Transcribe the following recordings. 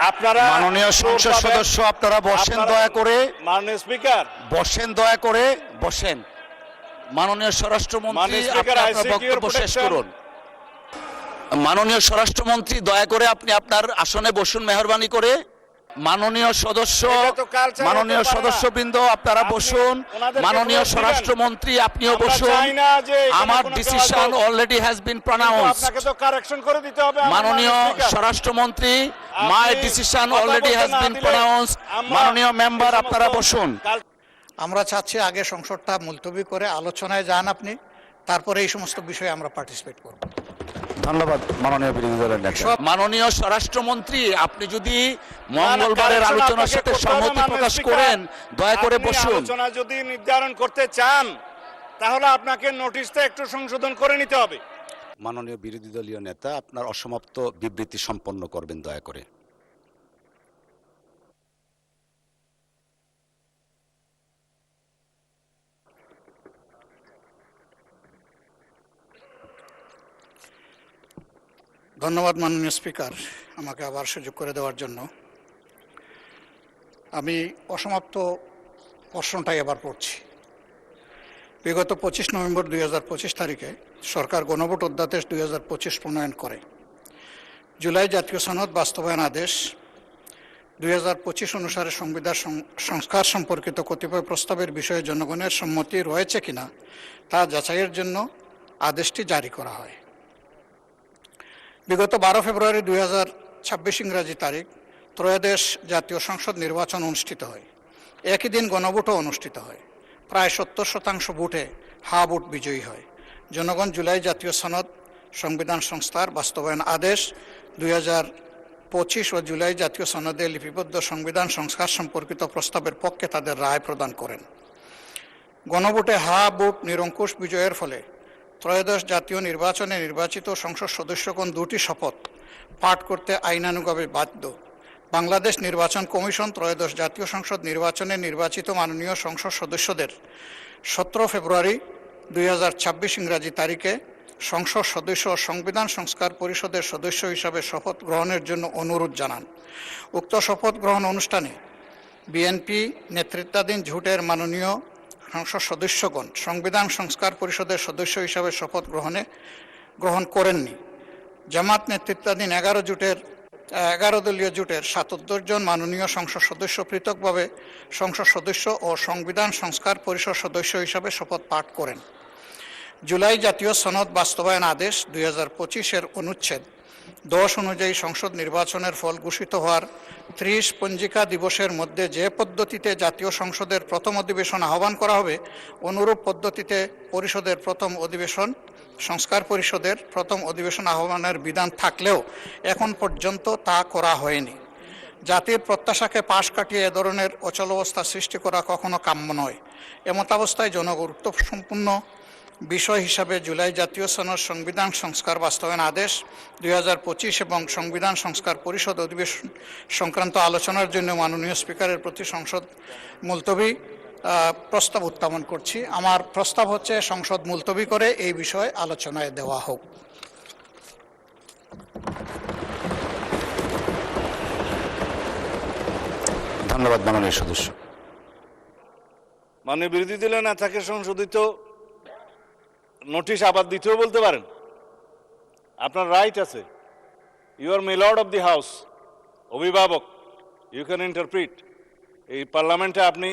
আপনারা মাননীয় সংসদ সদস্য আপনারা বসেন দয়া করে। মাননীয় স্পিকার বসেন দয়া করে, বসেন। মাননীয় স্বরাষ্ট্রমন্ত্রী আপনি আপনার বক্তব্য শেষ করুন। মাননীয় স্বরাষ্ট্রমন্ত্রী দয়া করে আপনি আপনার আসনে বসুন মেহরবানি করে। মাননীয় সদস্যবৃন্দ আপনারা বসুন। মাননীয় স্বরাষ্ট্রমন্ত্রী আপনিও বসুন। আমার ডিসিশন অলরেডি হ্যাজ বিন প্রনাউন্সড। মাননীয় স্বরাষ্ট্রমন্ত্রী my decision already has been প্রনাউন্সড। মাননীয় মেম্বার আপনারা বসুন। আমরা চাচ্ছি আগে সংসদটা মুলতবি করে আলোচনায় যান আপনি, তারপরে এই সমস্ত বিষয়ে আমরা পার্টিসিপেট করব। ধন্যবাদ মাননীয় বিরোধী দলের নেতা। মাননীয় স্বরাষ্ট্রমন্ত্রী আপনি যদি মঙ্গলবারের আলোচনার সাথে সম্মতি প্রকাশ করেন দয়া করে বসুন। আলোচনা যদি নির্ধারণ করতে চান তাহলে আপনাকে নোটিশটা একটু সংশোধন করে নিতে হবে। মাননীয় বিরোধী দলীয় নেতা আপনার অসমাপ্ত বিবৃতি সম্পন্ন করবেন দয়া করে। ধন্যবাদ মাননীয় স্পিকার আমাকে আবার সুযোগ করে দেওয়ার জন্য। আমি অসমাপ্ত প্রশ্নটাই আবার পড়ছি। বিগত 25 নভেম্বর 2025 তারিখে সরকার গণভোট অধ্যাদেশ 2025 প্রণয়ন করে। জুলাই জাতীয় সনদ বাস্তবায়ন আদেশ 2025 অনুসারে সংবিধান সংস্কার সম্পর্কিত কতিপয় প্রস্তাবের বিষয়ে জনগণের সম্মতি রয়েছে কিনা তা যাচাইয়ের জন্য আদেশটি জারি করা হয়। বিগত 12 ফেব্রুয়ারি 2026 ইংরাজি তারিখ ত্রয়োদশ জাতীয় সংসদ নির্বাচন অনুষ্ঠিত হয়। একই দিন গণভোটও অনুষ্ঠিত হয়। প্রায় 70% ভোটে হা ভোট বিজয়ী হয়। জনগণ জুলাই জাতীয় সনদ সংবিধান সংস্কার বাস্তবায়ন আদেশ 2025 ও জুলাই জাতীয় সনদে লিপিবদ্ধ সংবিধান সংস্কার সম্পর্কিত প্রস্তাবের পক্ষে তাদের রায় প্রদান করেন। গণভোটে হা ভোট নিরঙ্কুশ বিজয়ের ফলে ত্রয়োদশ জাতীয় নির্বাচনে নির্বাচিত সংসদ সদস্যগণ দুটি শপথ পাঠ করতে আইনানুগভাবে বাধ্য। বাংলাদেশ নির্বাচন কমিশন ত্রয়োদশ জাতীয় সংসদ নির্বাচনে নির্বাচিত মাননীয় সংসদ সদস্যদের 17 ফেব্রুয়ারি 2026 ইংরাজি তারিখে সংসদ সদস্য ও সংবিধান সংস্কার পরিষদের সদস্য হিসাবে শপথ গ্রহণের জন্য অনুরোধ জানান। উক্ত শপথ গ্রহণ অনুষ্ঠানে বিএনপি নেতৃত্বাধীন জোটের মাননীয় সংসদ সদস্যগণ সংবিধান সংস্কার পরিষদের সদস্য হিসাবে শপথ গ্রহণ করেননি। জামাত নেতৃত্বাধীন 11 দলীয় জোটের 77 জন মাননীয় সংসদ সদস্য পৃথকভাবে সংসদ সদস্য ও সংবিধান সংস্কার পরিষদ সদস্য হিসাবে শপথ পাঠ করেন। জুলাই জাতীয় সনদ বাস্তবায়ন আদেশ 2025-এর অনুচ্ছেদ 10 অনুযায়ী সংসদ নির্বাচনের ফল ঘোষিত হওয়ার 30 পঞ্জিকা দিবসের মধ্যে যে পদ্ধতিতে জাতীয় সংসদের প্রথম অধিবেশন আহ্বান করা হবে অনুরূপ পদ্ধতিতে পরিষদের প্রথম অধিবেশন সংস্কার পরিষদের প্রথম অধিবেশন আহ্বানের বিধান থাকলেও এখন পর্যন্ত তা করা হয়নি। জাতির প্রত্যাশাকে পাশ কাটিয়ে এ ধরনের অচলাবস্থা সৃষ্টি করা কখনো কাম্য নয়। এমতাবস্থায় জনগুরুত্বসম্পন্ন বিষয় হিসাবে জুলাই জাতীয় সনদ সংবিধান সংস্কার বাস্তবায়ন আদেশ 2025 এবং সংবিধান সংস্কার পরিষদ অধিবেশন সংক্রান্ত আলোচনার জন্য মাননীয় স্পিকারের প্রতি সংসদ মুলতবি প্রস্তাব উত্থাপন করছি। আমার প্রস্তাব হচ্ছে সংসদ মুলতবি করে এই বিষয়ে আলোচনায় দেওয়া হোক। ধন্যবাদ মাননীয় সদস্য। মাননীয় বিরোধী দলীয় নেতাকে সংশোধিত নোটিশ আবার দিতেও বলতে পারেন, আপনার রাইট আছে। You are my lord of the house, অভিভাবক, ইউ ক্যান ইন্টারপ্রিট। এই পার্লামেন্টে আপনি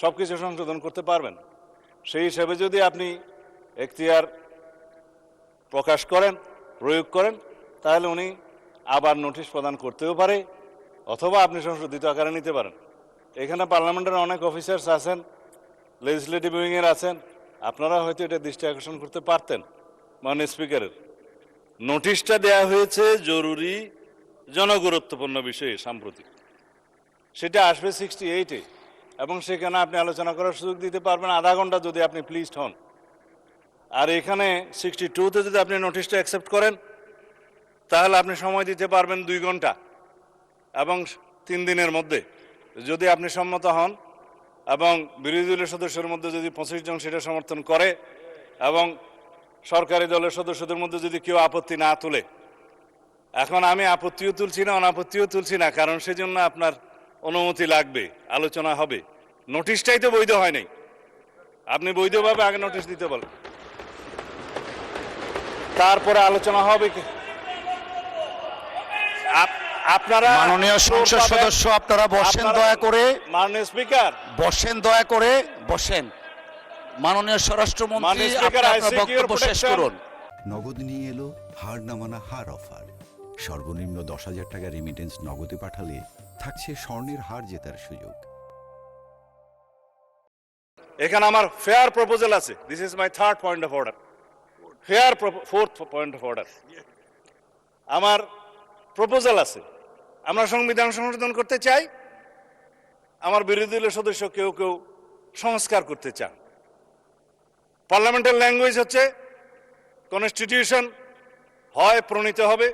সব কিছু সংশোধন করতে পারবেন। সেই হিসেবে যদি আপনি এখতিয়ার প্রকাশ করেন, প্রয়োগ করেন, তাহলে উনি আবার নোটিশ প্রদান করতেও পারে, অথবা আপনি সংশোধিত আকারে নিতে পারেন। এখানে পার্লামেন্টের অনেক অফিসার্স আছেন, লেজিসলেটিভ উইংয়ের আছেন, আপনারা হয়তো এটা দৃষ্টি আকর্ষণ করতে পারতেন। মাননীয় স্পিকারের নোটিশটা দেয়া হয়েছে জরুরি জনগুরুত্বপূর্ণ বিষয়ে সাম্প্রতিক, সেটা আসবে 68-এ, এবং সেখানে আপনি আলোচনা করার সুযোগ দিতে পারবেন আধা ঘন্টা যদি আপনি প্লিজড হন। আর এখানে 62-তে যদি আপনি নোটিশটা অ্যাকসেপ্ট করেন তাহলে আপনি সময় দিতে পারবেন 2 ঘন্টা, এবং 3 দিনের মধ্যে যদি আপনি সম্মত হন এবং বিরোধী দলের সদস্যের মধ্যে যদি 25 জন সেটা সমর্থন করে এবং সরকারি দলের সদস্যদের মধ্যে যদি কেউ আপত্তি না তোলে এখন আমি আপত্তিও তুলছি না, অনাপত্তিও তুলছি না, কারণ সেজন্য আপনার অনুমতি লাগবে, আলোচনা হবে। নোটিশটাই তো বৈধ হয় নাই, আপনি বৈধভাবে আগে নোটিশ দিতে বলেন, তারপরে আলোচনা হবে কি। আপনারা মাননীয় সংসদ সদস্য, আপনারা বসেন দয়া করে। মাননীয় স্পিকার বসেন দয়া করে, বসেন। মাননীয় স্বরাষ্ট্রমন্ত্রী, মাননীয় স্পিকার, আপনি আপনার I seek your বক্তব্য শেষ protection. করুন। নগদ নিয়ে এলো হার না মানা হার অফার। সর্বনিম্ন 10,000 টাকা রেমিটেন্স নগদে পাঠালে থাকছে স্বর্ণের হার জেতার সুযোগ। এখানে আমার ফেয়ার প্রপোজাল আছে। This is my third point of order, fair fourth point of order. আমার প্রপোজাল আছে, আমরা সংবিধান সংশোধন করতে চাই, আমার বিরোধী দলের সদস্য কেউ কেউ সংস্কার করতে চান। পার্লামেন্টের ল্যাঙ্গুয়েজ হচ্ছে কনস্টিটিউশন হয় প্রণীত হবে,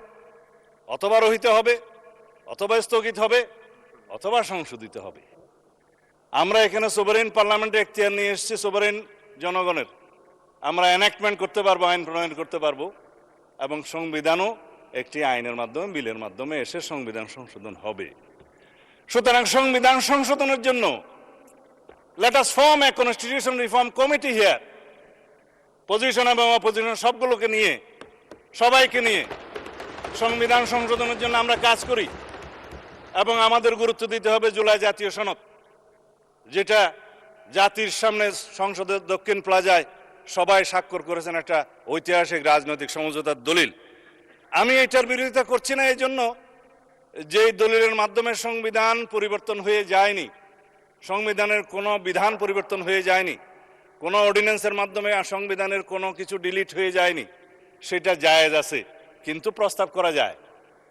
অথবা রহিত হবে, অথবা স্থগিত হবে, অথবা সংশোধিত হবে। আমরা এখানে সোভারেন পার্লামেন্টে এখতিয়ার নিয়ে এসেছি, সোভারেন জনগণের। আমরা এনাক্টমেন্ট করতে পারবো, আইন প্রণয়ন করতে পারবো, এবং সংবিধানও একটি আইনের মাধ্যমে, বিলের মাধ্যমে এসে সংবিধান সংশোধন হবে। সুতরাং সংবিধান সংশোধনের জন্য let us form a constitution reform committee here. Position এবং অপোজিশন সবগুলোকে নিয়ে, সবাইকে নিয়ে সংবিধান সংশোধনের জন্য আমরা কাজ করি। এবং আমাদের গুরুত্ব দিতে হবে জুলাই জাতীয় সনদ, যেটা জাতির সামনে সংসদের দক্ষিণ প্লাজায় সবাই স্বাক্ষর করেছেন, একটা ঐতিহাসিক রাজনৈতিক সমঝোতার দলিল। আমি এটার বিরোধিতা করছি না এই জন্য যে দলিলের মাধ্যমে সংবিধান পরিবর্তন হয়ে যায়নি, সংবিধানের কোনো বিধান পরিবর্তন হয়ে যায়নি, কোনো অর্ডিন্যান্সের মাধ্যমে সংবিধানের কোনো কিছু ডিলিট হয়ে যায়নি, সেটা জায়েজ আছে, কিন্তু প্রস্তাব করা যায়।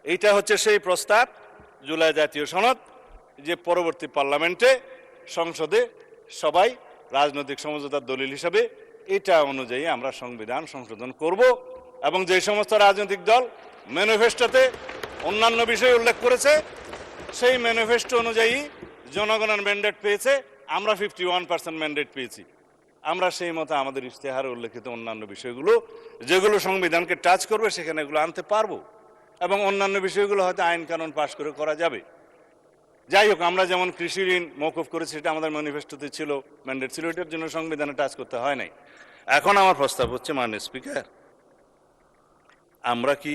এইটা হচ্ছে সেই প্রস্তাব, জুলাই জাতীয় সনদ, যে পরবর্তী পার্লামেন্টে, সংসদে সবাই রাজনৈতিক সমঝোতার দলিল হিসাবে এটা অনুযায়ী আমরা সংবিধান সংশোধন করব। এবং যে সমস্ত রাজনৈতিক দল ম্যানিফেস্টোতে অন্যান্য বিষয় উল্লেখ করেছে, সেই ম্যানিফেস্টো অনুযায়ী জনগণের ম্যান্ডেট পেয়েছে, আমরা 51% ম্যান্ডেট পেয়েছি। আমরা সেই মতো আমাদের ইশতেহারে উল্লেখিত অন্যান্য বিষয়গুলো যেগুলো সংবিধানকে টাচ করবে সেখানে এগুলো আনতে পারবো, এবং অন্যান্য বিষয়গুলো হয়তো আইন কানুন পাশ করে করা যাবে। যাই হোক, আমরা যেমন কৃষি ঋণ মওকুফ করেছি, সেটা আমাদের ম্যানিফেস্টোতে ছিল, ম্যান্ডেট ছিল, এটার জন্য সংবিধানে টাচ করতে হয় নাই। এখন আমার প্রস্তাব হচ্ছে, মাননীয় স্পিকার, আমরা কি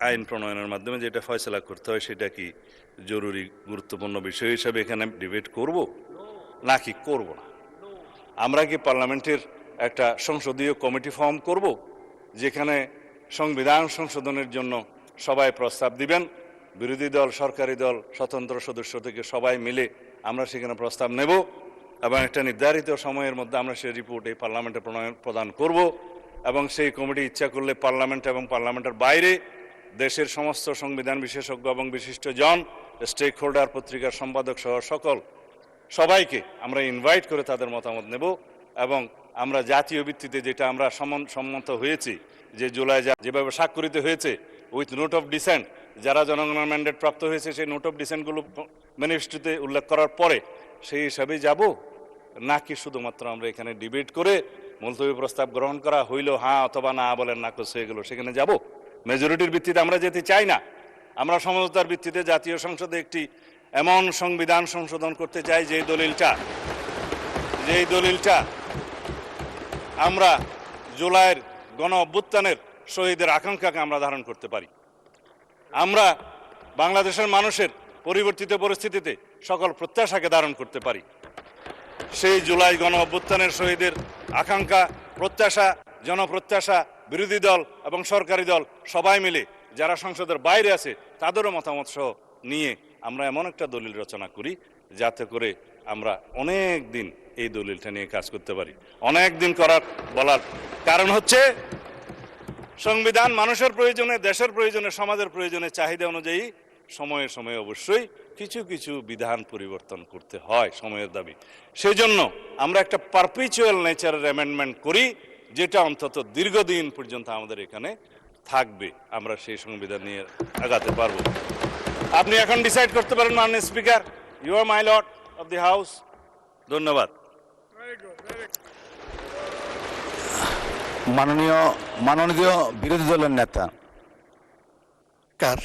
আইন প্রণয়নের মাধ্যমে যেটা ফয়সলা করতে হয় সেটা কি জরুরি গুরুত্বপূর্ণ বিষয় হিসাবে এখানে ডিবেট করব, নাকি করব না? আমরা কি পার্লামেন্টের একটা সংসদীয় কমিটি ফর্ম করব, যেখানে সংবিধান সংশোধনের জন্য সবাই প্রস্তাব দিবেন, বিরোধী দল, সরকারি দল, স্বতন্ত্র সদস্য থেকে সবাই মিলে আমরা সেখানে প্রস্তাব নেব, এবং একটা নির্ধারিত সময়ের মধ্যে আমরা সেই রিপোর্ট এই পার্লামেন্টে প্রদান করব। এবং সেই কমিটি ইচ্ছা করলে পার্লামেন্ট এবং পার্লামেন্টের বাইরে দেশের সমস্ত সংবিধান বিশেষজ্ঞ এবং বিশিষ্টজন, স্টেক হোল্ডার, পত্রিকার সম্পাদক সহ সবাইকে আমরা ইনভাইট করে তাদের মতামত নেব। এবং আমরা জাতীয় ভিত্তিতে যেটা আমরা সম্মত হয়েছি, যে জুলাই যেভাবে স্বাক্ষরিত হয়েছে উইথ নোট অফ ডিসেন্ট, যারা জনগণের ম্যান্ডেট প্রাপ্ত হয়েছে সেই নোট অফ ডিসেন্টগুলো ম্যানিফেস্টোতে উল্লেখ করার পরে সেই হিসাবেই যাব, নাকি শুধুমাত্র আমরা এখানে ডিবেট করে মুলতবি প্রস্তাব গ্রহণ করা হইল, হ্যাঁ অথবা না বলেন না করছে, এগুলো সেখানে যাব? মেজরিটির ভিত্তিতে আমরা যেতে চাই না। আমরা সমঝোতার ভিত্তিতে জাতীয় সংসদে একটি এমন সংবিধান সংশোধন করতে চাই যেই দলিলটা আমরা জুলাইয়ের গণ অভ্যুত্থানের শহীদের আকাঙ্ক্ষাকে আমরা ধারণ করতে পারি। আমরা বাংলাদেশের মানুষের পরিবর্তিত পরিস্থিতিতে সকল প্রত্যাশাকে ধারণ করতে পারি। সেই জুলাই গণ অভ্যুত্থানের শহীদের আকাঙ্ক্ষা, প্রত্যাশা, জনপ্রত্যাশা, বিরোধী দল এবং সরকারি দল সবাই মিলে যারা সংসদের বাইরে আছে তাদেরও মতামত সহ নিয়ে আমরা এমন একটা দলিল রচনা করি, যাতে করে আমরা অনেক দিন এই দলিলটা নিয়ে কাজ করতে পারি। অনেক দিন বলার কারণ হচ্ছে, সংবিধান মানুষের প্রয়োজনে, দেশের প্রয়োজনে, সমাজের প্রয়োজনে, চাহিদা অনুযায়ী সময়ে সময়ে অবশ্যই কিছু কিছু বিধান পরিবর্তন করতে হয়, সময়ের দাবি। সেই জন্য আমরা একটা পারপিচুয়াল নেচারের অ্যামেন্ডমেন্ট করি, যেটা অন্তত দীর্ঘদিন পর্যন্ত আমাদের এখানে থাকবে। আমরা সেই সংবিধান নিয়ে আগাতে পারবো। আপনি এখন ডিসাইড করতে পারেন, মাননীয় speaker, you are my lord of the house. ধন্যবাদ। মাননীয় বিরোধী দলের নেতা, কার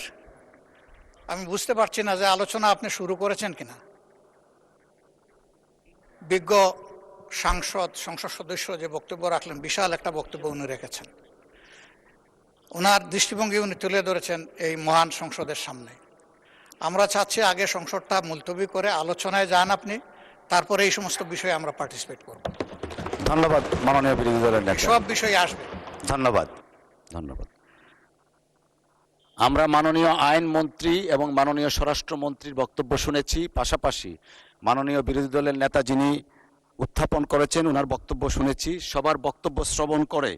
আমি বুঝতে পারছি না যে আলোচনা আপনি শুরু করেছেন কিনা। বিজ্ঞ সংসদ সদস্য যে বক্তব্য রাখলেন, বিশাল একটা বক্তব্য উনি রেখেছেন। ওনার দৃষ্টিভঙ্গি উনি তুলে ধরেছেন এই মহান সংসদের সামনে। আমরা চাচ্ছি আগে সংসদটা মুলতবি করে আলোচনায় যান আপনি, তারপরে এই সমস্ত বিষয়ে আমরা পার্টিসিপেট করব। ধন্যবাদ মাননীয় বিরোধী দলের নেতা। সব বিষয়ে আসবে। ধন্যবাদ। আমরা মাননীয় আইনমন্ত্রী এবং মাননীয় স্বরাষ্ট্রমন্ত্রীর বক্তব্য শুনেছি, পাশাপাশি মাননীয় বিরোধী দলের নেতা যিনি উত্থাপন করেছেন ওনার বক্তব্য শুনেছি। সবার বক্তব্য শ্রবণ করে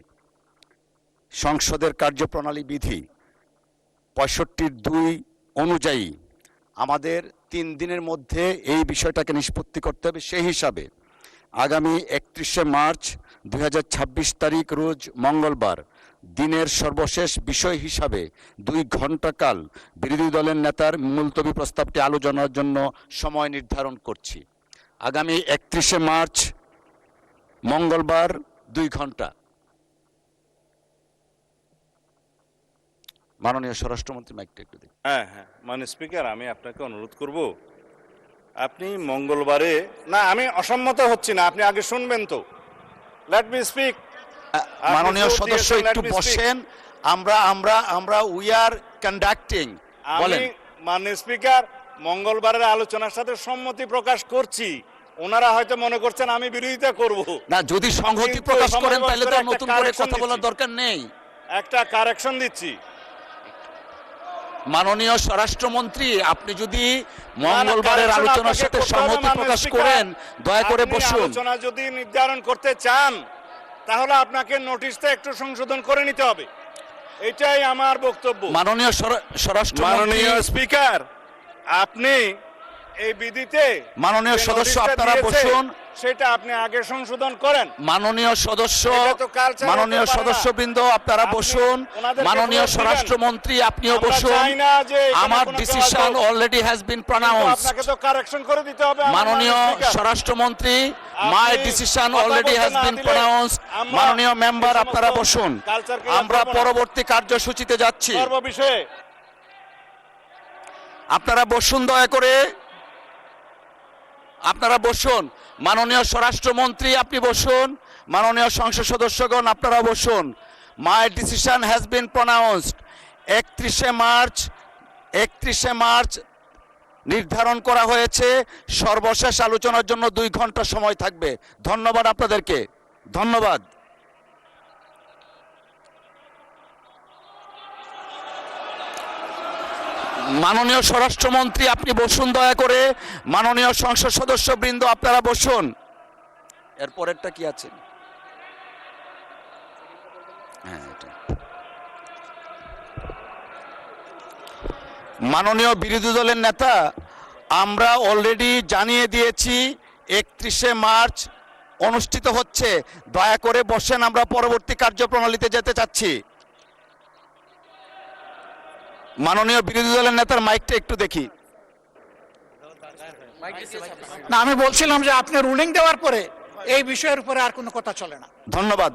সংসদের কার্যপ্রণালী বিধি 65(2) অনুযায়ী আমাদের 3 দিনের মধ্যে এই বিষয়টাকে নিষ্পত্তি করতে হবে। সেই হিসাবে আগামী 31শে মার্চ 2026 তারিখ রোজ মঙ্গলবার দিনের সর্বশেষ বিষয় হিসাবে 2 ঘণ্টা কাল বিরোধী দলের নেতার মুলতবি প্রস্তাবটি আলোচনার জন্য সময় নির্ধারণ করছি। আগামী 31শে মার্চ মঙ্গলবার 2 ঘণ্টা। মাননীয় স্বরাষ্ট্রমন্ত্রী মাইকটা একটু দিন। হ্যাঁ, মাননীয় স্পিকার, আমি আপনাকে অনুরোধ করব, আপনি মঙ্গলবারে না, আমি অসম্মত হচ্ছি না, আপনি আগে শুনবেন তো। Let me speak. মাননীয় সদস্য একটু বসেন। আমরা উই আর কন্ডাক্টিং। বলেন। মাননীয় স্পিকার, মঙ্গলবারের আলোচনার সাথে সম্মতি প্রকাশ করছি। ওনারা হয়তো মনে করছেন আমি বিরোধিতা করব না। যদি সংহতি প্রকাশ করেন তাহলে তো নতুন করে কথা বলার দরকার নেই। একটা কারেকশন দিচ্ছি। মাননীয় স্বরাষ্ট্রমন্ত্রী, আপনি যদি মঙ্গলবারের আলোচনার সাথে সম্মতি প্রকাশ করেন দয়া করে বসুন। আলোচনা যদি নির্ধারণ করতে চান তাহলে আপনাকে নোটিশটা একটু সংশোধন করে নিতে হবে, এটাই আমার বক্তব্য। মাননীয় স্বরাষ্ট্রমন্ত্রী। মাননীয় স্পিকার, আপনি এই বিধিতে মাননীয় সদস্য আপনারা বসুন। সেটা আপনি আগে সংশোধন করেন। মাননীয় সদস্যবৃন্দ আপনারা বসুন। মাননীয় স্বরাষ্ট্রমন্ত্রী আপনিও বসুন। আমার ডিসিশন অলরেডি হ্যাজ বিন প্রনাউন্সড। আপনাকে তো কারেকশন করে দিতে হবে। মাননীয় স্বরাষ্ট্রমন্ত্রী, my decision already has been প্রনাউন্সড। মাননীয় মেম্বার আপনারা বসুন। আমরা পরবর্তী কার্যসূচিতে যাচ্ছি। আপনারা বসুন, দয়া করে আপনারা বসুন। মাননীয় স্বরাষ্ট্রমন্ত্রী আপনি বসুন। মাননীয় সংসদ সদস্যগণ আপনারা বসুন। My decision has been pronounced. 31শে মার্চ নির্ধারণ করা হয়েছে। সর্বশেষ আলোচনার জন্য 2 ঘণ্টা সময় থাকবে। ধন্যবাদ আপনাদেরকে। ধন্যবাদ। মাননীয় স্বরাষ্ট্রমন্ত্রী আপনি বসুন, দয়া করে। মাননীয় সংসদ সদস্যবৃন্দ আপনারা বসুন। এরপরেরটা কি আছে? মাননীয় বিরোধী দলের নেতা, আমরা অলরেডি জানিয়ে দিয়েছি 31শে মার্চ অনুষ্ঠিত হচ্ছে। দয়া করে বসেন, আমরা পরবর্তী কার্যপ্রণালীতে যেতে চাচ্ছি। মাননীয় বিরোধী দলের নেতার মাইকটা একটু দেখি। না, আমি বলছিলাম যে আপনি রুলিং দেওয়ার পরে এই বিষয়ের উপরে আর কোনো কথা চলে না। ধন্যবাদ।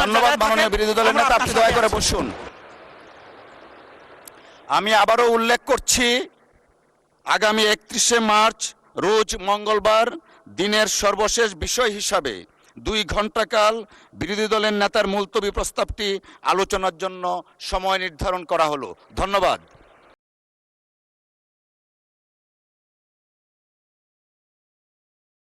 ধন্যবাদ মাননীয় বিরোধী দলের নেতা, আপনি দয়া করে বসুন। আমি আবারও উল্লেখ করছি, আগামী 31শে মার্চ রোজ মঙ্গলবার দিনের সর্বশেষ বিষয় হিসাবে 2 ঘণ্টা কাল বিরোধী দলের নেতার মুলতবি প্রস্তাবটি আলোচনার জন্য সময় নির্ধারণ করা হলো। ধন্যবাদ।